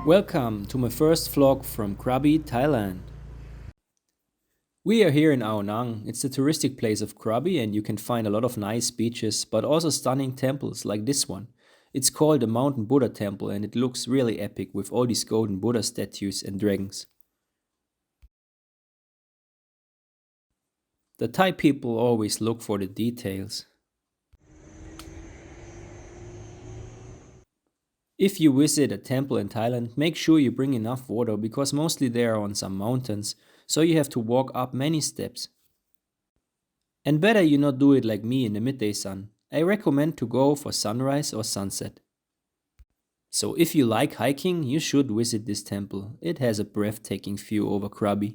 Welcome to my first vlog from Krabi, Thailand. We are here in Ao Nang. It's the touristic place of Krabi and you can find a lot of nice beaches but also stunning temples like this one. It's called the Mountain Buddha Temple and it looks really epic with all these golden Buddha statues and dragons. The Thai people always look for the details. If you visit a temple in Thailand, make sure you bring enough water because mostly they are on some mountains, so you have to walk up many steps. And better you not do it like me in the midday sun. I recommend to go for sunrise or sunset. So if you like hiking, you should visit this temple. It has a breathtaking view over Krabi.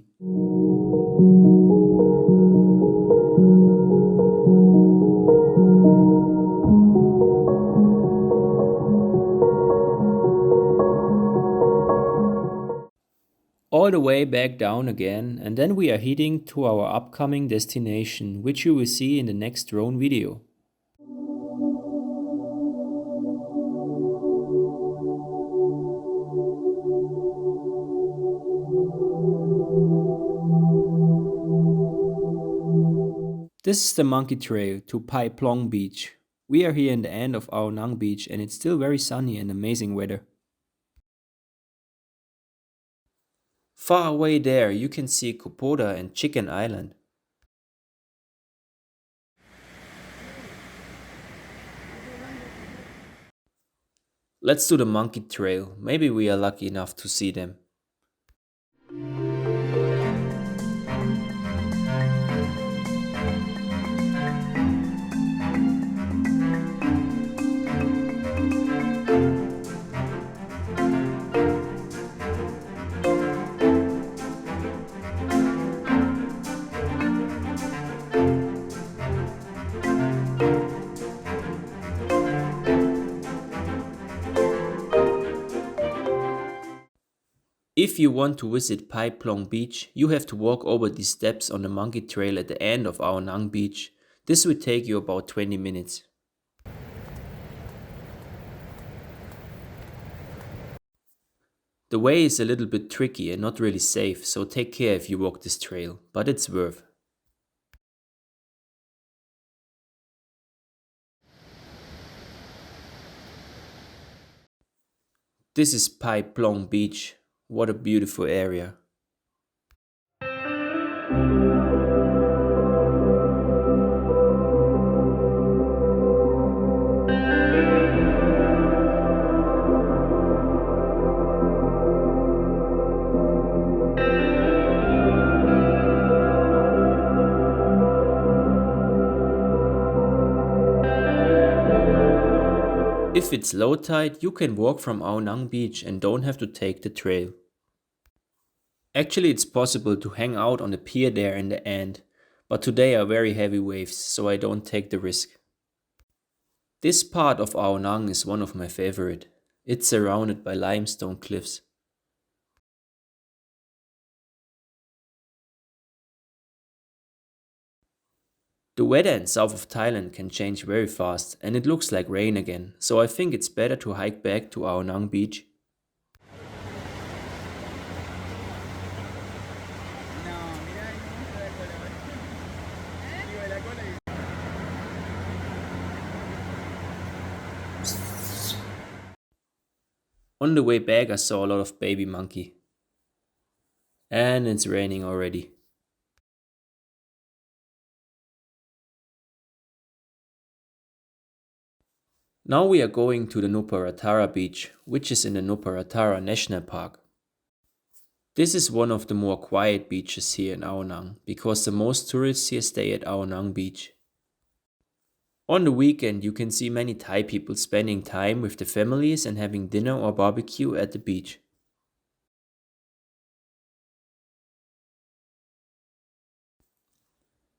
All the way back down again, and then we are heading to our upcoming destination, which you will see in the next drone video. This is the monkey trail to Pai Plong Beach. We are here in the end of Ao Nang Beach and it's still very sunny and amazing weather. Far away there you can see Kopoda and Chicken Island. Let's do the monkey trail, maybe we are lucky enough to see them. If you want to visit Pai Plong Beach, you have to walk over these steps on the monkey trail at the end of Ao Nang Beach. This will take you about 20 minutes. The way is a little bit tricky and not really safe, so take care if you walk this trail, but it's worth. This is Pai Plong Beach. What a beautiful area. If it's low tide, you can walk from Ao Nang Beach and don't have to take the trail. Actually, it's possible to hang out on the pier there in the end, but today are very heavy waves, so I don't take the risk. This part of Ao Nang is one of my favorite. It's surrounded by limestone cliffs. The weather in south of Thailand can change very fast and it looks like rain again, so I think it's better to hike back to Ao Nang Beach. On the way back I saw a lot of baby monkey. And it's raining already. Now we are going to the Nuparatara beach, which is in the Nuparatara National Park. This is one of the more quiet beaches here in Ao Nang, because the most tourists here stay at Ao Nang Beach. On the weekend you can see many Thai people spending time with the families and having dinner or barbecue at the beach.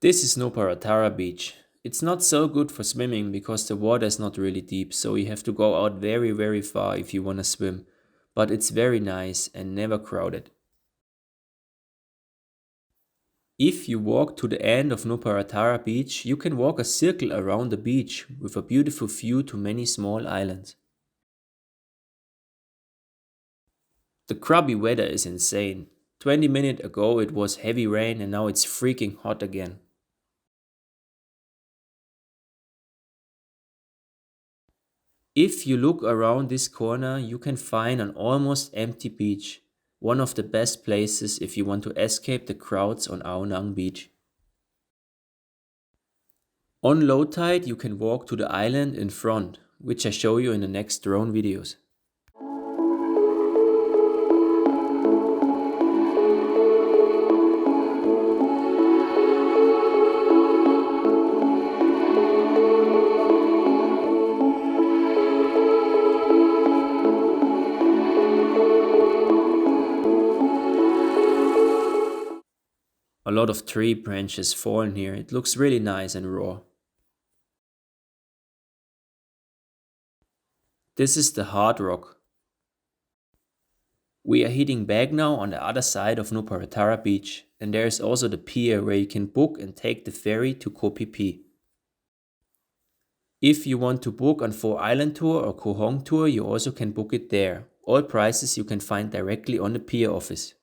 This is Nuparatara Beach. It's not so good for swimming because the water is not really deep, so you have to go out very far if you wanna swim. But it's very nice and never crowded. If you walk to the end of Nuparatara Beach, you can walk a circle around the beach with a beautiful view to many small islands. The Krabi weather is insane. 20 minutes ago it was heavy rain and now it's freaking hot again. If you look around this corner, you can find an almost empty beach, one of the best places if you want to escape the crowds on Ao Nang Beach. On low tide, you can walk to the island in front, which I show you in the next drone videos. A lot of tree branches fallen here. It looks really nice and raw. This is the hard rock. We are heading back now on the other side of Nuparatara beach, and there is also the pier where you can book and take the ferry to Koh Phi Phi. If you want to book on 4 Island Tour or Koh Hong Tour, you also can book it there. All prices you can find directly on the pier office.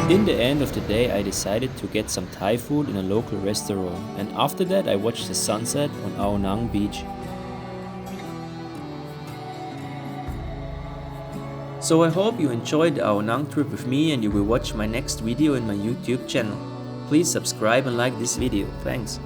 In the end of the day, I decided to get some Thai food in a local restaurant, and after that I watched the sunset on Ao Nang Beach. So I hope you enjoyed the Ao Nang trip with me and you will watch my next video in my YouTube channel. Please subscribe and like this video. Thanks.